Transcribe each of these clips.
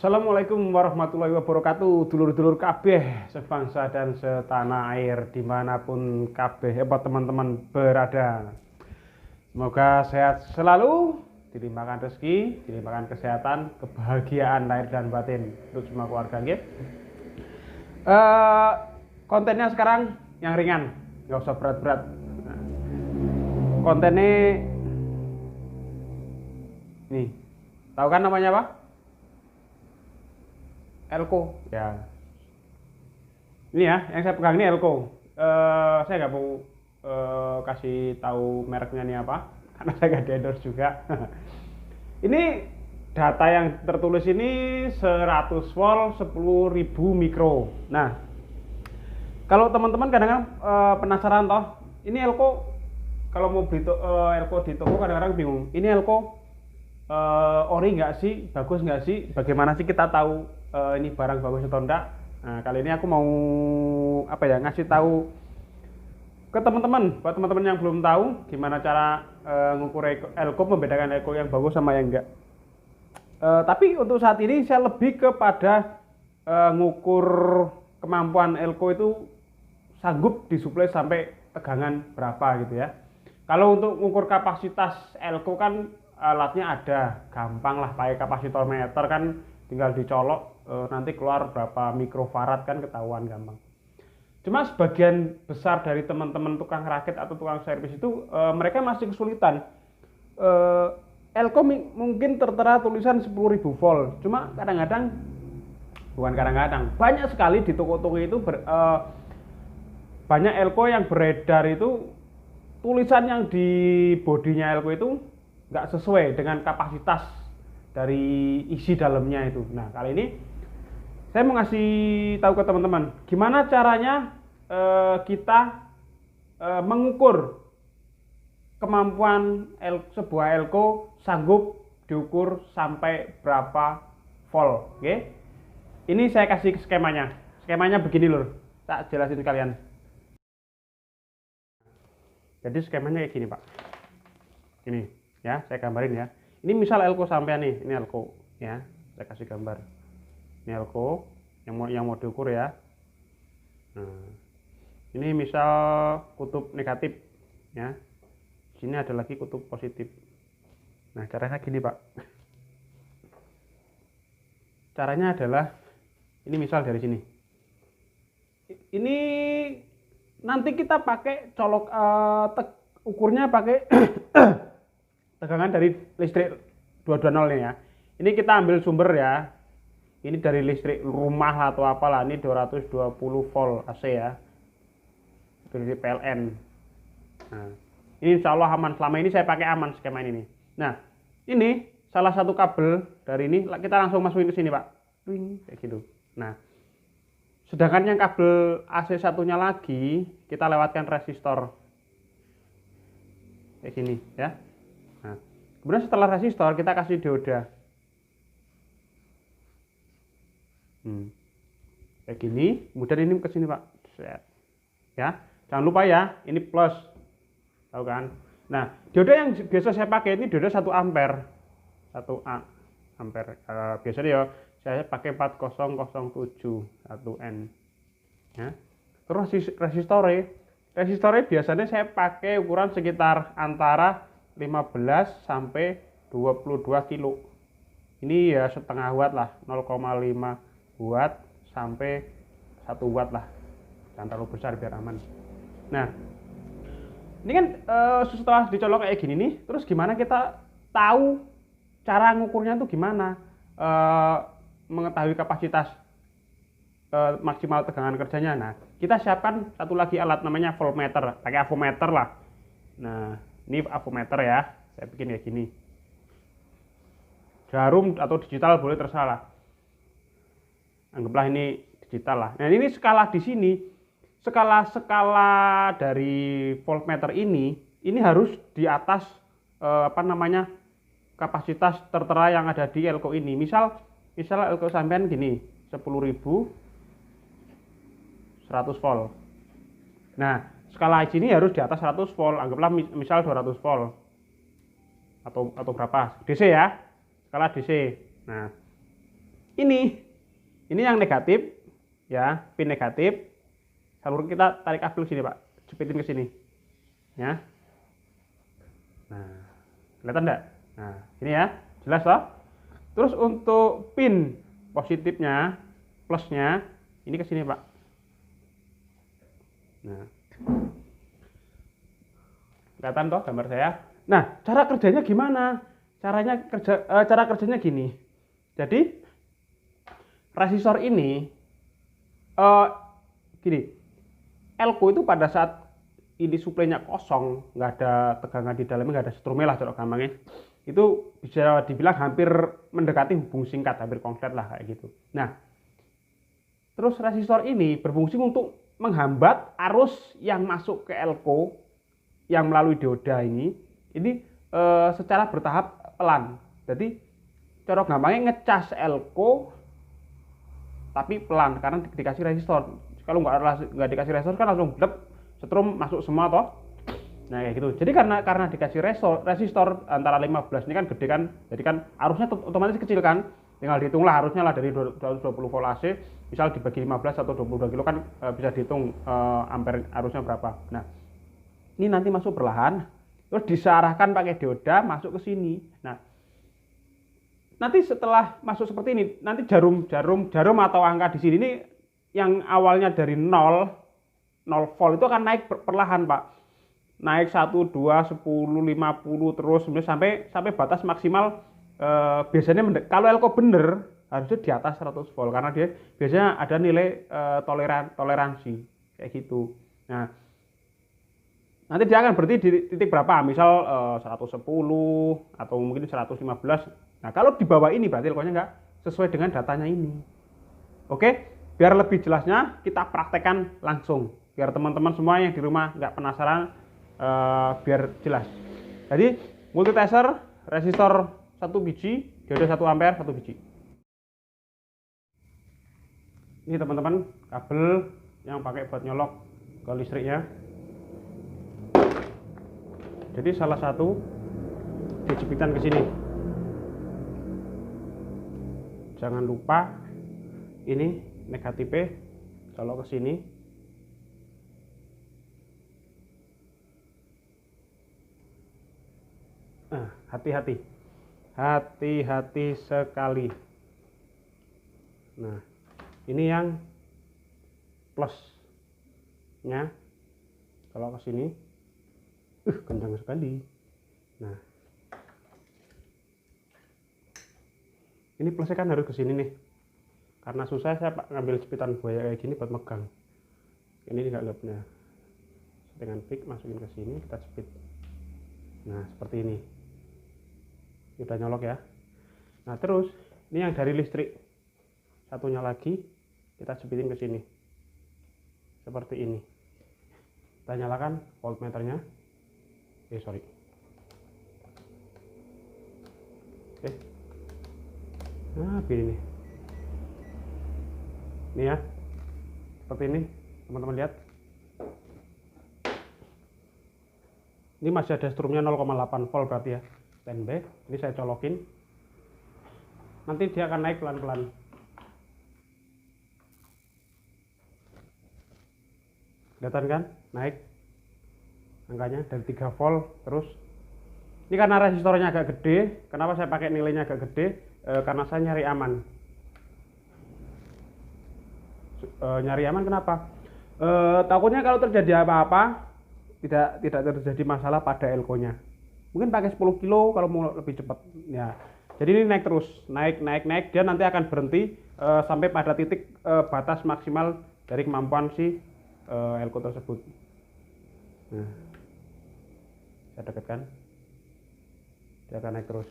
Assalamualaikum warahmatullahi wabarakatuh, dulur-dulur kabeh sebangsa dan setanah air dimanapun kabeh teman-teman berada. Semoga sehat selalu, dilimpahkan rezeki, dilimpahkan kesehatan, kebahagiaan lahir dan batin untuk semua keluarga nggih. Kontennya sekarang yang ringan, nggak usah berat-berat. Kontennya nih, tahu kan namanya apa? Elko ya. Ini ya, yang saya pegang ini Elko. Saya nggak mau kasih tahu mereknya ini apa, karena saya nggak di-endorse juga. Ini data yang tertulis ini 100 volt 10.000 mikro. Nah, kalau teman-teman kadang-kadang penasaran toh, ini Elko kalau mau beli Elko di toko kadang-kadang bingung. Ini Elko ori nggak sih, bagus nggak sih, bagaimana sih kita tahu ini barang bagus atau enggak. Nah, kali ini aku mau ngasih tahu ke teman-teman, buat teman-teman yang belum tahu gimana cara ngukur Elko, membedakan Elko yang bagus sama yang enggak. Tapi untuk saat ini saya lebih kepada ngukur kemampuan Elko itu sanggup disuplai sampai tegangan berapa gitu ya. Kalau untuk ngukur kapasitas Elko kan alatnya ada, gampang lah, pakai kapasitometer kan tinggal dicolok, nanti keluar berapa mikrofarad kan ketahuan gampang. Cuma sebagian besar dari teman-teman tukang rakit atau tukang servis itu mereka masih kesulitan. Elko mungkin tertera tulisan 10.000 volt, cuma banyak sekali di toko-toko itu banyak Elko yang beredar itu tulisan yang di bodinya Elko itu nggak sesuai dengan kapasitas dari isi dalamnya itu. Nah, kali ini saya mau ngasih tahu ke teman-teman gimana caranya kita mengukur kemampuan sebuah Elko sanggup diukur sampai berapa volt. Oke? Ini saya kasih skemanya. Skemanya begini lur, tak jelasin kalian. Jadi skemanya kayak gini Pak. Ini ya, saya gambarin ya. Ini misal Elko sampean nih, ini Elko ya. Saya kasih gambar. Ini Elko yang mau diukur ya. Nah, ini misal kutub negatif ya. Sini ada lagi kutub positif. Nah, caranya gini, Pak. Caranya adalah ini misal dari sini. Ini nanti kita pakai colok ukurnya pakai tegangan dari listrik 220 nih ya. Ini kita ambil sumber ya. Ini dari listrik rumah atau apalah. Ini 220 volt AC ya. Dari PLN. Nah, ini insya Allah aman. Selama ini saya pakai aman skema ini nih. Nah, ini salah satu kabel dari ini kita langsung masukin ke sini Pak. Kayak gitu. Nah, sedangkan yang kabel AC satunya lagi kita lewatkan resistor. Kayak gini ya. Nah, kemudian setelah resistor kita kasih dioda. Kayak gini, kemudian ini ke sini Pak. Set. Ya, jangan lupa ya, ini plus. Tahu kan? Nah, dioda yang biasa saya pakai ini dioda 1 ampere. 1 ampere. Biasanya ya saya pakai 4007 1N. Ya. Terus resistornya biasanya saya pakai ukuran sekitar antara 15 sampai 22 kilo. Ini ya setengah watt lah, 0,5 watt sampai 1 watt lah. Jangan terlalu besar biar aman. Nah, ini kan setelah dicolok kayak gini nih, terus gimana kita tahu cara ngukurnya tuh gimana? Mengetahui kapasitas maksimal tegangan kerjanya. Nah, kita siapkan satu lagi alat namanya voltmeter, pakai avometer lah. Nah, ini avometer ya, saya bikin kayak gini. Jarum atau digital boleh terserah. Anggaplah ini digital lah. Nah, ini skala di sini, skala dari voltmeter ini harus di atas kapasitas tertera yang ada di Elko ini. Misal Elko sampean gini, 10.000 100 volt. Nah, skala sini harus di atas 100 volt. Anggaplah misal 200 volt. Atau berapa? DC ya. Skala DC. Nah, Ini yang negatif ya, pin negatif. Lalu kita tarik kabel sini Pak, jepitin ke sini ya. Nah, kelihatan enggak? Nah, ini ya, jelas toh. Terus untuk pin positifnya, plusnya, ini ke sini Pak. Nah, kelihatan toh gambar saya. Nah, cara kerjanya gimana? Cara kerjanya gini. Jadi resistor ini gini, elko itu pada saat ini suplainya kosong, nggak ada tegangan di dalamnya, nggak ada strumnya lah cara gampangnya, itu bisa dibilang hampir mendekati hubung singkat, hampir konslet lah kayak gitu. Nah, terus resistor ini berfungsi untuk menghambat arus yang masuk ke elko yang melalui dioda ini secara bertahap pelan. Jadi cara gampangnya ngecas elko tapi pelan karena dikasih resistor. Kalau nggak dikasih resistor kan langsung blep, setrum masuk semua toh. Nah kayak gitu. Jadi karena dikasih resistor antara 15 ini kan gede kan, jadi kan arusnya otomatis kecil kan. Tinggal dihitunglah arusnya lah dari 220 volt AC, misal dibagi 15 atau 22 kilo kan bisa dihitung ampere arusnya berapa. Nah ini nanti masuk perlahan, terus disearahkan pakai dioda masuk ke sini. Nah nanti setelah masuk seperti ini, nanti jarum atau angka di sini ini yang awalnya dari 0 volt itu akan naik perlahan Pak. Naik 1, 2, 10, 50 terus sampai batas maksimal biasanya kalau elko bener harusnya di atas 100 volt karena dia biasanya ada nilai toleransi kayak gitu. Nah, nanti dia akan berhenti di titik berapa? Misal 110 atau mungkin 115. Nah, kalau di bawah ini berarti elkonya nggak sesuai dengan datanya ini. Oke, biar lebih jelasnya kita praktekkan langsung. Biar teman-teman semua yang di rumah nggak penasaran, biar jelas. Jadi, multitester, resistor 1 biji, dioda 1 ampere 1 biji. Ini teman-teman kabel yang pakai buat nyolok ke listriknya. Jadi salah satu dijepitan ke sini. Jangan lupa ini negatifnya colok ke sini. Nah, hati-hati sekali. Nah, ini yang plusnya colok ke sini. Kencang sekali. Nah, ini plusnya kan harus ke sini nih. Karena susah saya ngambil jepitan buaya kayak gini buat megang. Ini nggak punya settingan pick, masukin ke sini, kita jepit. Nah, seperti ini. Ini udah nyolok ya. Nah, terus ini yang dari listrik. Satunya lagi kita jepitin ke sini. Seperti ini. Kita nyalakan voltmeternya. Sorry. Oke. Nah, ini. Ini ya. Seperti ini, teman-teman lihat. Ini masih ada strumnya 0,8 volt berarti ya. Standby. Ini saya colokin. Nanti dia akan naik pelan-pelan. Kelihatan kan? Naik. Angkanya dari 3 volt terus. Ini karena resistornya agak gede. Kenapa saya pakai nilainya agak gede? Karena saya nyari aman. Nyari aman kenapa? Takutnya kalau terjadi apa-apa tidak terjadi masalah pada elko-nya. Mungkin pakai 10 kilo kalau mau lebih cepat ya. Jadi ini naik terus, naik dia nanti akan berhenti sampai pada titik batas maksimal dari kemampuan si elko tersebut. Nah, saya dekatkan, dia akan naik terus.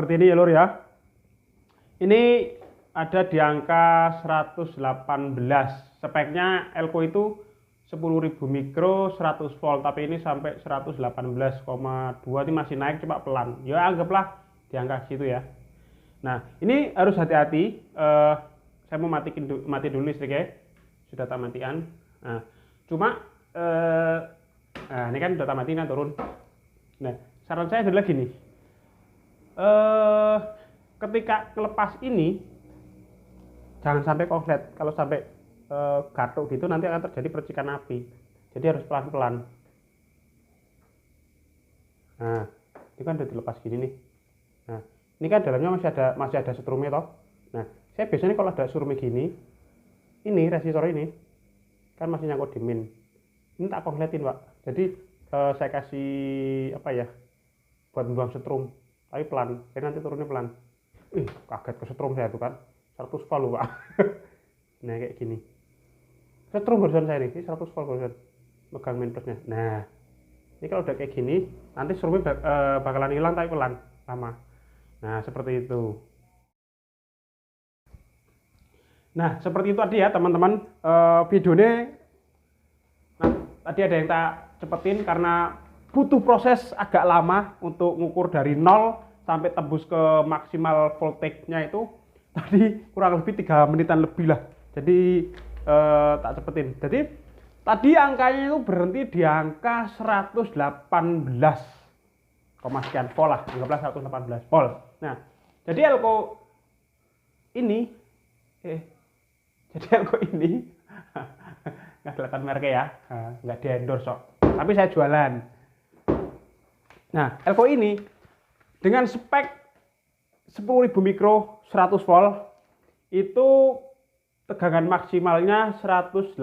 seperti ini ya lur ya. Ini ada di angka 118. Speknya Elko itu 10.000 mikro 100 volt, tapi ini sampai 118,2. Ini masih naik, coba pelan. Ya anggaplah di angka situ ya. Nah, ini harus hati-hati. Saya mau mati dulu listriknya. Sudah tak matian. Nah, cuma nah, ini kan udah tak matiin, turun. Nah, saran saya adalah gini. Ketika kelepas ini jangan sampai konslet. Kalau sampai gatuk gitu nanti akan terjadi percikan api. Jadi harus pelan-pelan. Nah, ini kan udah dilepas gini nih. Nah, ini kan dalamnya masih ada setrumnya toh. Nah, saya biasanya kalau ada setrumnya gini, ini resistor ini kan masih nyangkut di min. Ini tak konsletin, Pak. Jadi saya kasih apa ya? Buat membuang setrum, tapi pelan. Jadi nanti turunnya pelan. Kaget ke setrum saya tuh kan. 100 volt loh, Pak. Nah, kayak gini. Setrum barusan saya ini 100 volt barusan. Megang min plusnya. Nah, ini kalau udah kayak gini, nanti setrumnya bakalan hilang tapi pelan, lama. Nah, seperti itu. Nah, seperti itu tadi ya, teman-teman. Videonya tadi ada yang tak cepetin karena butuh proses agak lama untuk ngukur dari 0 sampai tembus ke maksimal voltage-nya itu tadi kurang lebih 3 menitan lebih lah. Jadi tak cepetin. Jadi tadi angkanya itu berhenti di angka 118, sekian volt lah, anggaplah 118 volt. Nah, jadi Elko ini nggak kelihatan mereknya ya, nggak di endorse kok, tapi saya jualan. Nah, Elko ini dengan spek 10.000 mikro 100 volt itu tegangan maksimalnya 118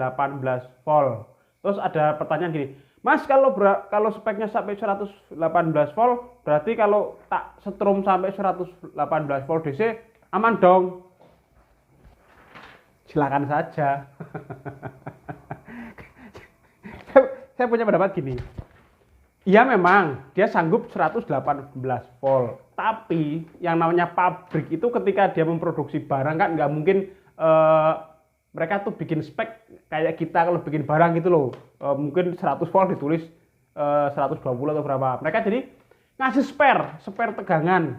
volt. Terus ada pertanyaan gini, Mas, kalau speknya sampai 118 volt berarti kalau tak setrum sampai 118 volt DC aman dong? Silakan saja. Saya punya pendapat gini. Ya memang dia sanggup 118 volt. Tapi yang namanya pabrik itu ketika dia memproduksi barang kan nggak mungkin mereka tuh bikin spek kayak kita kalau bikin barang gitu loh. Mungkin 100 volt ditulis 120 atau berapa. Mereka jadi ngasih spare tegangan.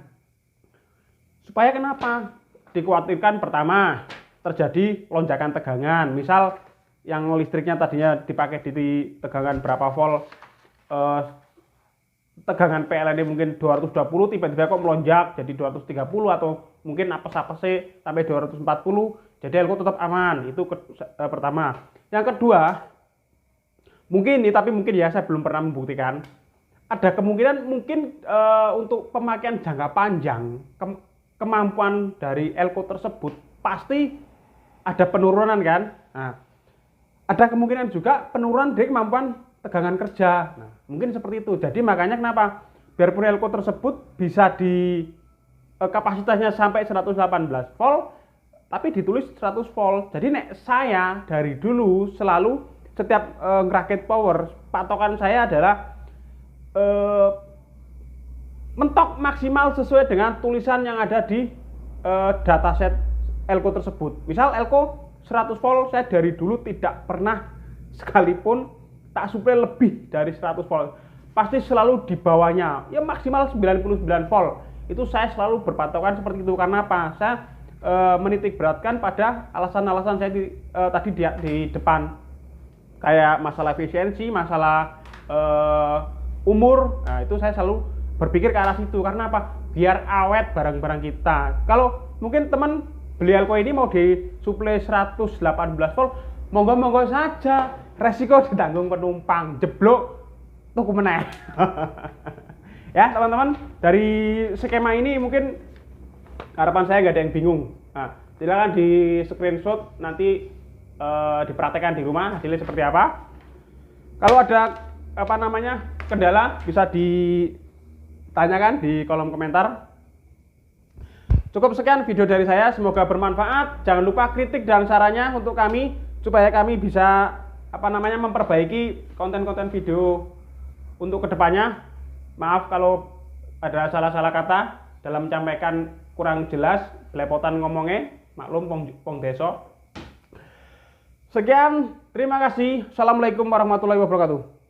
Supaya kenapa? Dikhawatirkan pertama terjadi lonjakan tegangan. Misal yang listriknya tadinya dipakai di tegangan berapa volt, tegangan PLN mungkin 220, tiba-tiba kok melonjak jadi 230 atau mungkin apes-apesnya sampai 240. Jadi Elko tetap aman. Itu pertama. Yang kedua, mungkin ya saya belum pernah membuktikan. Ada kemungkinan mungkin untuk pemakaian jangka panjang kemampuan dari Elko tersebut pasti ada penurunan kan. Nah, ada kemungkinan juga penurunan dari kemampuan tegangan kerja. Nah, mungkin seperti itu. Jadi makanya kenapa biarpun Elko tersebut bisa di kapasitasnya sampai 118 volt, tapi ditulis 100 volt. Jadi saya dari dulu selalu setiap ngerakit power, patokan saya adalah mentok maksimal sesuai dengan tulisan yang ada di dataset Elko tersebut. Misal Elko 100 volt, saya dari dulu tidak pernah sekalipun tak suplai lebih dari 100 volt. Pasti selalu di bawahnya, ya maksimal 99 volt. Itu saya selalu berpatokan seperti itu. Karena apa? Saya menitik beratkan pada alasan-alasan saya tadi di depan. Kayak masalah efisiensi, masalah umur. Nah, itu saya selalu berpikir ke arah situ. Karena apa? Biar awet barang-barang kita. Kalau mungkin teman beli Elko ini mau disuplai 118 volt, monggo-monggo saja. Resiko ditanggung penumpang, jeblok tuku meneh. Ya teman-teman, dari skema ini mungkin harapan saya nggak ada yang bingung. Nah, silakan di screenshot nanti dipraktekkan di rumah hasilnya seperti apa. Kalau ada kendala bisa ditanyakan di kolom komentar. Cukup sekian video dari saya, semoga bermanfaat. Jangan lupa kritik dan sarannya untuk kami supaya kami bisa memperbaiki konten-konten video untuk kedepannya. Maaf kalau ada salah-salah kata. dalam menyampaikan kurang jelas, belepotan ngomongnya, maklum pong desa. Sekian, terima kasih. Assalamualaikum warahmatullahi wabarakatuh.